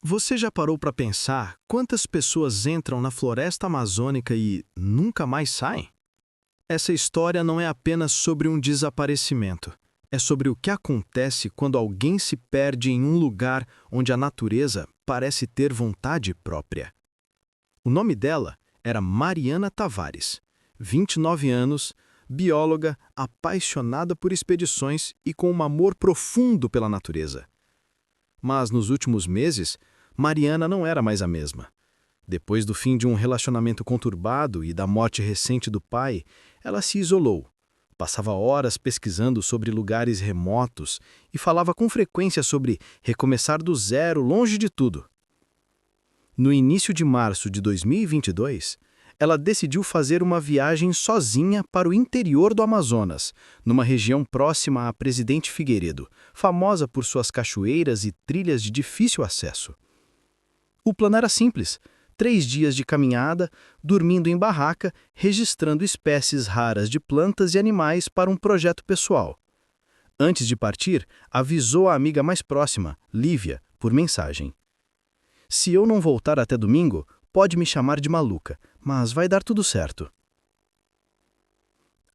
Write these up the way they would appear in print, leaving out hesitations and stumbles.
Você já parou para pensar quantas pessoas entram na floresta amazônica e nunca mais saem? Essa história não é apenas sobre um desaparecimento. É sobre o que acontece quando alguém se perde em um lugar onde a natureza parece ter vontade própria. O nome dela era Mariana Tavares, 29 anos, bióloga, apaixonada por expedições e com um amor profundo pela natureza. Mas nos últimos meses, Mariana não era mais a mesma. Depois do fim de um relacionamento conturbado e da morte recente do pai, ela se isolou. Passava horas pesquisando sobre lugares remotos e falava com frequência sobre recomeçar do zero, longe de tudo. No início de março de 2022, ela decidiu fazer uma viagem sozinha para o interior do Amazonas, numa região próxima a Presidente Figueiredo, famosa por suas cachoeiras e trilhas de difícil acesso. O plano era simples: 3 dias de caminhada, dormindo em barraca, registrando espécies raras de plantas e animais para um projeto pessoal. Antes de partir, avisou a amiga mais próxima, Lívia, por mensagem: "Se eu não voltar até domingo, pode me chamar de maluca, mas vai dar tudo certo."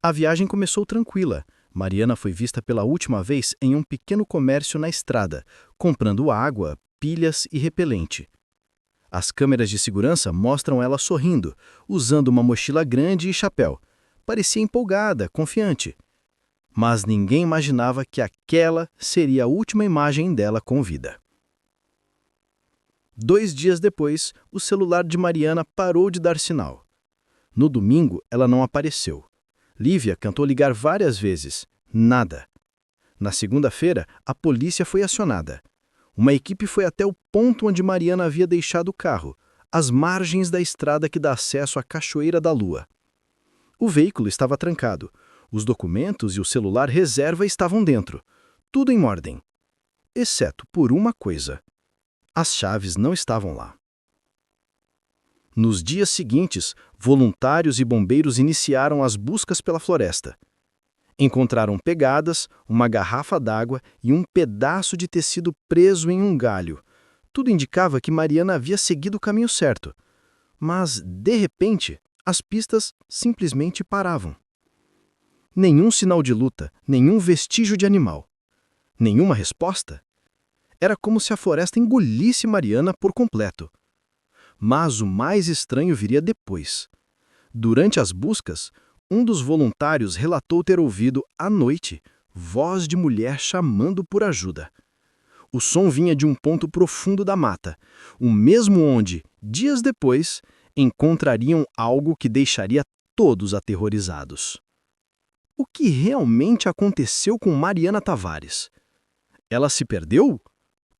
A viagem começou tranquila. Mariana foi vista pela última vez em um pequeno comércio na estrada, comprando água, pilhas e repelente. As câmeras de segurança mostram ela sorrindo, usando uma mochila grande e chapéu. Parecia empolgada, confiante. Mas ninguém imaginava que aquela seria a última imagem dela com vida. 2 dias depois, o celular de Mariana parou de dar sinal. No domingo, ela não apareceu. Lívia tentou ligar várias vezes. Nada. Na segunda-feira, a polícia foi acionada. Uma equipe foi até o ponto onde Mariana havia deixado o carro, às margens da estrada que dá acesso à Cachoeira da Lua. O veículo estava trancado. Os documentos e o celular reserva estavam dentro. Tudo em ordem. Exceto por uma coisa: as chaves não estavam lá. Nos dias seguintes, voluntários e bombeiros iniciaram as buscas pela floresta. Encontraram pegadas, uma garrafa d'água e um pedaço de tecido preso em um galho. Tudo indicava que Mariana havia seguido o caminho certo. Mas, de repente, as pistas simplesmente paravam. Nenhum sinal de luta, nenhum vestígio de animal. Nenhuma resposta. Era como se a floresta engolisse Mariana por completo. Mas o mais estranho viria depois. Durante as buscas, um dos voluntários relatou ter ouvido, à noite, voz de mulher chamando por ajuda. O som vinha de um ponto profundo da mata, o mesmo onde, dias depois, encontrariam algo que deixaria todos aterrorizados. O que realmente aconteceu com Mariana Tavares? Ela se perdeu?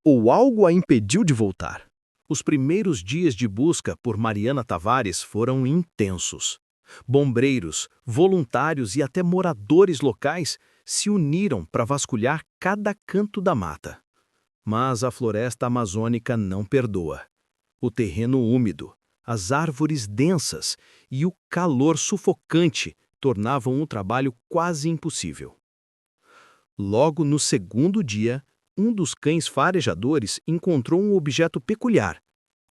Ou algo a impediu de voltar? Os primeiros dias de busca por Mariana Tavares foram intensos. Bombeiros, voluntários e até moradores locais se uniram para vasculhar cada canto da mata. Mas a floresta amazônica não perdoa. O terreno úmido, as árvores densas e o calor sufocante tornavam o trabalho quase impossível. Logo no segundo dia, um dos cães farejadores encontrou um objeto peculiar: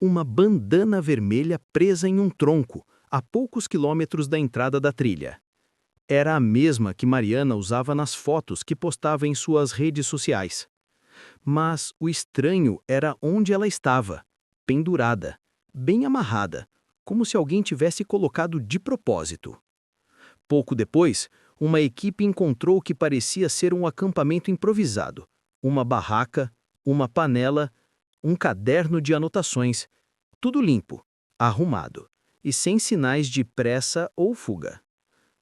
uma bandana vermelha presa em um tronco, a poucos quilômetros da entrada da trilha. Era a mesma que Mariana usava nas fotos que postava em suas redes sociais. Mas o estranho era onde ela estava, pendurada, bem amarrada, como se alguém tivesse colocado de propósito. Pouco depois, uma equipe encontrou o que parecia ser um acampamento improvisado: uma barraca, uma panela, um caderno de anotações, tudo limpo, arrumado e sem sinais de pressa ou fuga.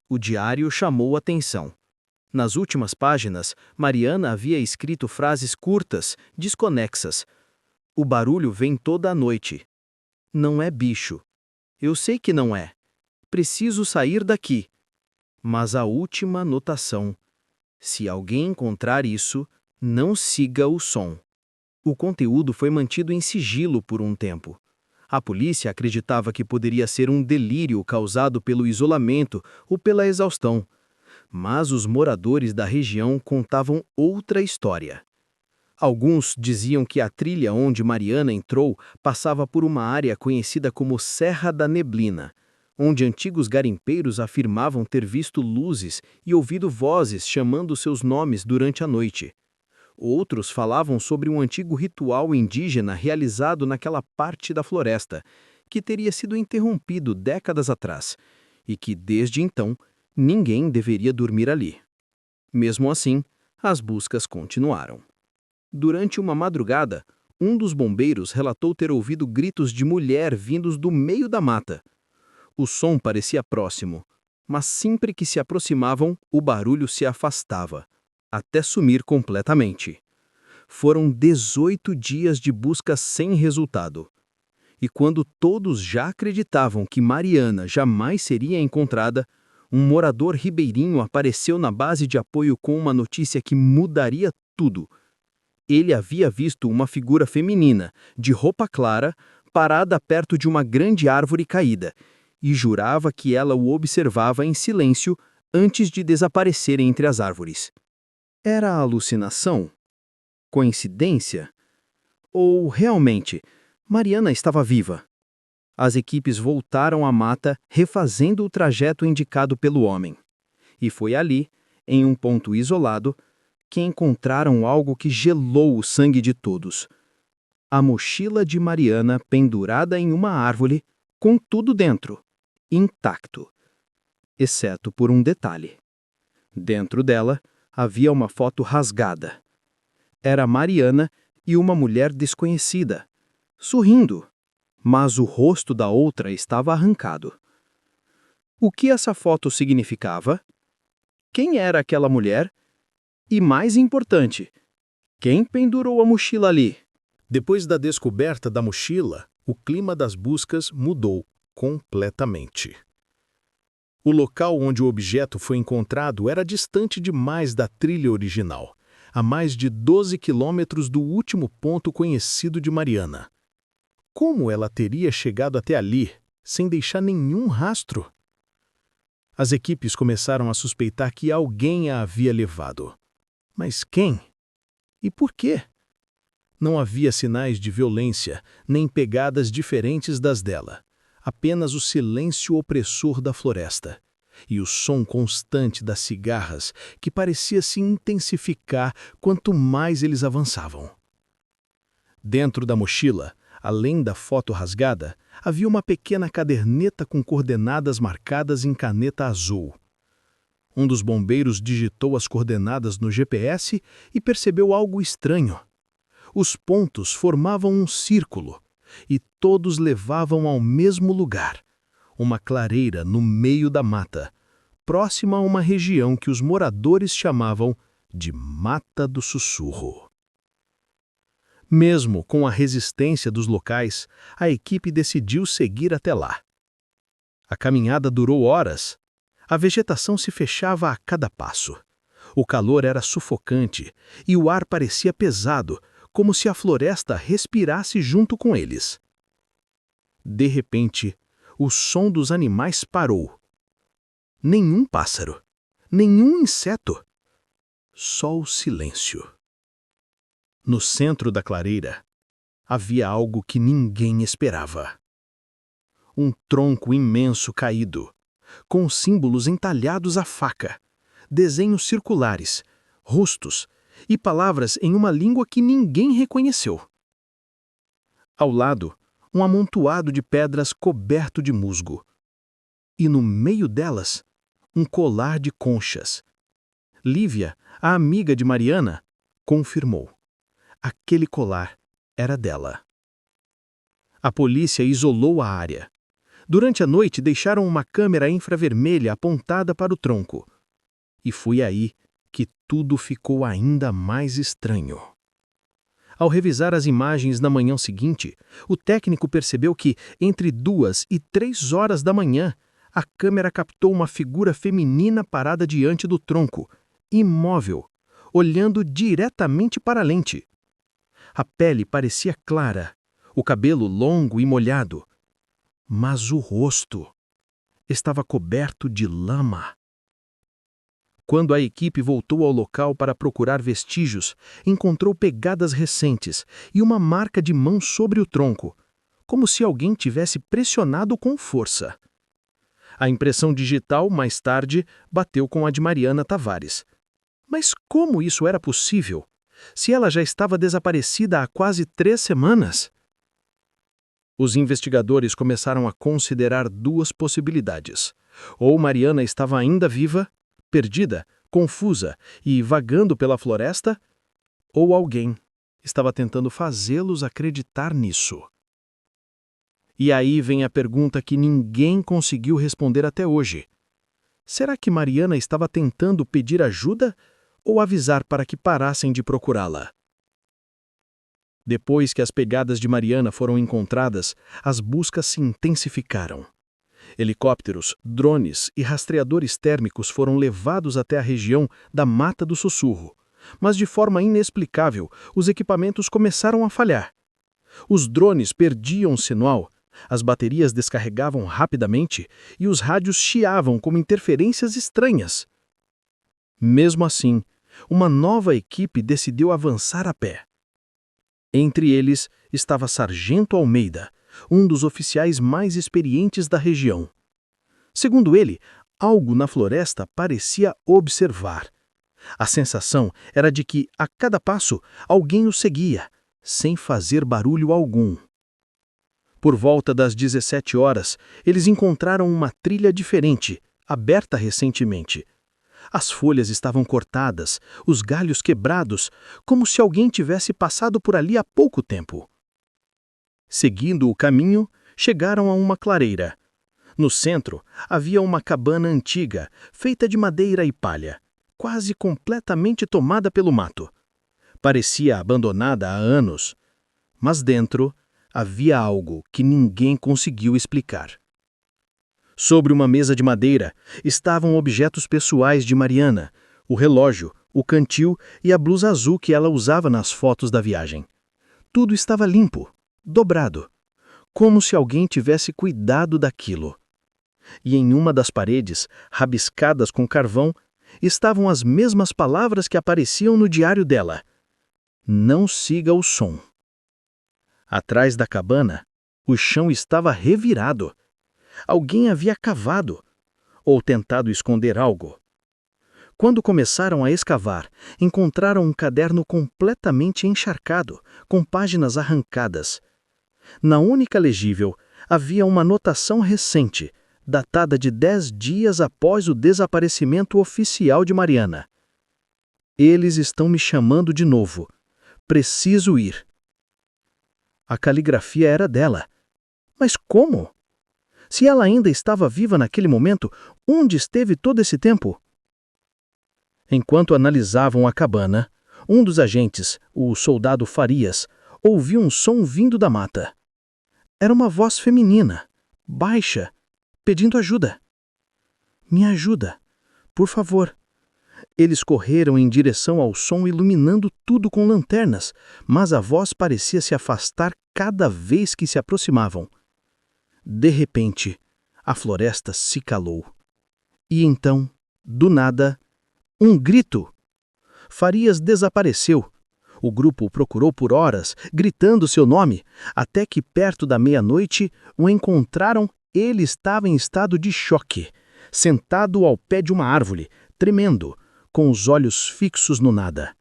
O diário chamou atenção. Nas últimas páginas, Mariana havia escrito frases curtas, desconexas. "O barulho vem toda a noite. Não é bicho. Eu sei que não é. Preciso sair daqui." Mas a última anotação: "Se alguém encontrar isso, não siga o som." O conteúdo foi mantido em sigilo por um tempo. A polícia acreditava que poderia ser um delírio causado pelo isolamento ou pela exaustão. Mas os moradores da região contavam outra história. Alguns diziam que a trilha onde Mariana entrou passava por uma área conhecida como Serra da Neblina, onde antigos garimpeiros afirmavam ter visto luzes e ouvido vozes chamando seus nomes durante a noite. Outros falavam sobre um antigo ritual indígena realizado naquela parte da floresta, que teria sido interrompido décadas atrás, e que, desde então, ninguém deveria dormir ali. Mesmo assim, as buscas continuaram. Durante uma madrugada, um dos bombeiros relatou ter ouvido gritos de mulher vindos do meio da mata. O som parecia próximo, mas sempre que se aproximavam, o barulho se afastava, até sumir completamente. Foram 18 dias de busca sem resultado. E quando todos já acreditavam que Mariana jamais seria encontrada, um morador ribeirinho apareceu na base de apoio com uma notícia que mudaria tudo. Ele havia visto uma figura feminina, de roupa clara, parada perto de uma grande árvore caída, e jurava que ela o observava em silêncio antes de desaparecer entre as árvores. Era alucinação? Coincidência? Ou, realmente, Mariana estava viva? As equipes voltaram à mata, refazendo o trajeto indicado pelo homem. E foi ali, em um ponto isolado, que encontraram algo que gelou o sangue de todos. A mochila de Mariana pendurada em uma árvore, com tudo dentro, intacto. Exceto por um detalhe. Dentro dela havia uma foto rasgada. Era Mariana e uma mulher desconhecida, sorrindo, mas o rosto da outra estava arrancado. O que essa foto significava? Quem era aquela mulher? E mais importante, quem pendurou a mochila ali? Depois da descoberta da mochila, o clima das buscas mudou completamente. O local onde o objeto foi encontrado era distante demais da trilha original, a mais de 12 quilômetros do último ponto conhecido de Mariana. Como ela teria chegado até ali, sem deixar nenhum rastro? As equipes começaram a suspeitar que alguém a havia levado. Mas quem? E por quê? Não havia sinais de violência, nem pegadas diferentes das dela. Apenas o silêncio opressor da floresta. E o som constante das cigarras, que parecia se intensificar quanto mais eles avançavam. Dentro da mochila, além da foto rasgada, havia uma pequena caderneta com coordenadas marcadas em caneta azul. Um dos bombeiros digitou as coordenadas no GPS e percebeu algo estranho. Os pontos formavam um círculo, e todos levavam ao mesmo lugar, uma clareira no meio da mata, próxima a uma região que os moradores chamavam de Mata do Sussurro. Mesmo com a resistência dos locais, a equipe decidiu seguir até lá. A caminhada durou horas. A vegetação se fechava a cada passo. O calor era sufocante e o ar parecia pesado, como se a floresta respirasse junto com eles. De repente, o som dos animais parou. Nenhum pássaro, nenhum inseto. Só o silêncio. No centro da clareira, havia algo que ninguém esperava. Um tronco imenso caído, com símbolos entalhados à faca, desenhos circulares, rostos e palavras em uma língua que ninguém reconheceu. Ao lado, um amontoado de pedras coberto de musgo. E no meio delas, um colar de conchas. Lívia, a amiga de Mariana, confirmou. Aquele colar era dela. A polícia isolou a área. Durante a noite, deixaram uma câmera infravermelha apontada para o tronco. E foi aí que tudo ficou ainda mais estranho. Ao revisar as imagens na manhã seguinte, o técnico percebeu que, entre 2 e 3 horas da manhã, a câmera captou uma figura feminina parada diante do tronco, imóvel, olhando diretamente para a lente. A pele parecia clara, o cabelo longo e molhado, mas o rosto estava coberto de lama. Quando a equipe voltou ao local para procurar vestígios, encontrou pegadas recentes e uma marca de mão sobre o tronco, como se alguém tivesse pressionado com força. A impressão digital, mais tarde, bateu com a de Mariana Tavares. Mas como isso era possível, se ela já estava desaparecida há quase 3 semanas? Os investigadores começaram a considerar 2 possibilidades. Ou Mariana estava ainda viva, perdida, confusa e vagando pela floresta, ou alguém estava tentando fazê-los acreditar nisso. E aí vem a pergunta que ninguém conseguiu responder até hoje. Será que Mariana estava tentando pedir ajuda ou avisar para que parassem de procurá-la? Depois que as pegadas de Mariana foram encontradas, as buscas se intensificaram. Helicópteros, drones e rastreadores térmicos foram levados até a região da Mata do Sussurro. Mas de forma inexplicável, os equipamentos começaram a falhar. Os drones perdiam sinal, as baterias descarregavam rapidamente e os rádios chiavam como interferências estranhas. Mesmo assim, uma nova equipe decidiu avançar a pé. Entre eles estava Sargento Almeida, um dos oficiais mais experientes da região. Segundo ele, algo na floresta parecia observar. A sensação era de que, a cada passo, alguém o seguia, sem fazer barulho algum. Por volta das 17 horas, eles encontraram uma trilha diferente, aberta recentemente. As folhas estavam cortadas, os galhos quebrados, como se alguém tivesse passado por ali há pouco tempo. Seguindo o caminho, chegaram a uma clareira. No centro, havia uma cabana antiga, feita de madeira e palha, quase completamente tomada pelo mato. Parecia abandonada há anos, mas dentro havia algo que ninguém conseguiu explicar. Sobre uma mesa de madeira estavam objetos pessoais de Mariana, o relógio, o cantil e a blusa azul que ela usava nas fotos da viagem. Tudo estava limpo, dobrado, como se alguém tivesse cuidado daquilo. E em uma das paredes, rabiscadas com carvão, estavam as mesmas palavras que apareciam no diário dela: "Não siga o som". Atrás da cabana, o chão estava revirado. Alguém havia cavado ou tentado esconder algo. Quando começaram a escavar, encontraram um caderno completamente encharcado, com páginas arrancadas. Na única legível, havia uma anotação recente, datada de 10 dias após o desaparecimento oficial de Mariana. "Eles estão me chamando de novo. Preciso ir." A caligrafia era dela. Mas como? Se ela ainda estava viva naquele momento, onde esteve todo esse tempo? Enquanto analisavam a cabana, um dos agentes, o soldado Farias, ouviu um som vindo da mata. Era uma voz feminina, baixa, pedindo ajuda. "Me ajuda, por favor." Eles correram em direção ao som, iluminando tudo com lanternas, mas a voz parecia se afastar cada vez que se aproximavam. De repente, a floresta se calou. E então, do nada, um grito. Farias desapareceu. O grupo o procurou por horas, gritando seu nome, até que perto da meia-noite o encontraram. Ele estava em estado de choque, sentado ao pé de uma árvore, tremendo, com os olhos fixos no nada.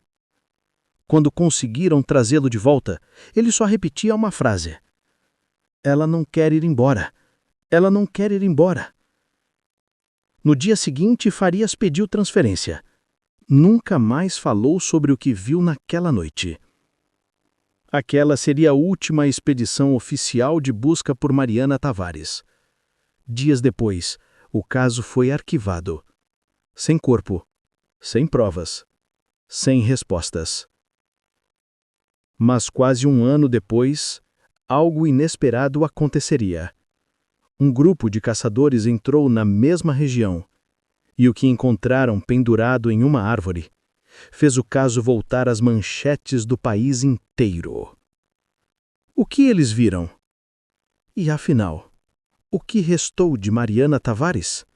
Quando conseguiram trazê-lo de volta, ele só repetia uma frase: "Ela não quer ir embora. Ela não quer ir embora." No dia seguinte, Farias pediu transferência. Nunca mais falou sobre o que viu naquela noite. Aquela seria a última expedição oficial de busca por Mariana Tavares. Dias depois, o caso foi arquivado. Sem corpo, sem provas, sem respostas. Mas quase um ano depois, algo inesperado aconteceria. Um grupo de caçadores entrou na mesma região, e o que encontraram pendurado em uma árvore fez o caso voltar às manchetes do país inteiro. O que eles viram? E afinal, o que restou de Mariana Tavares?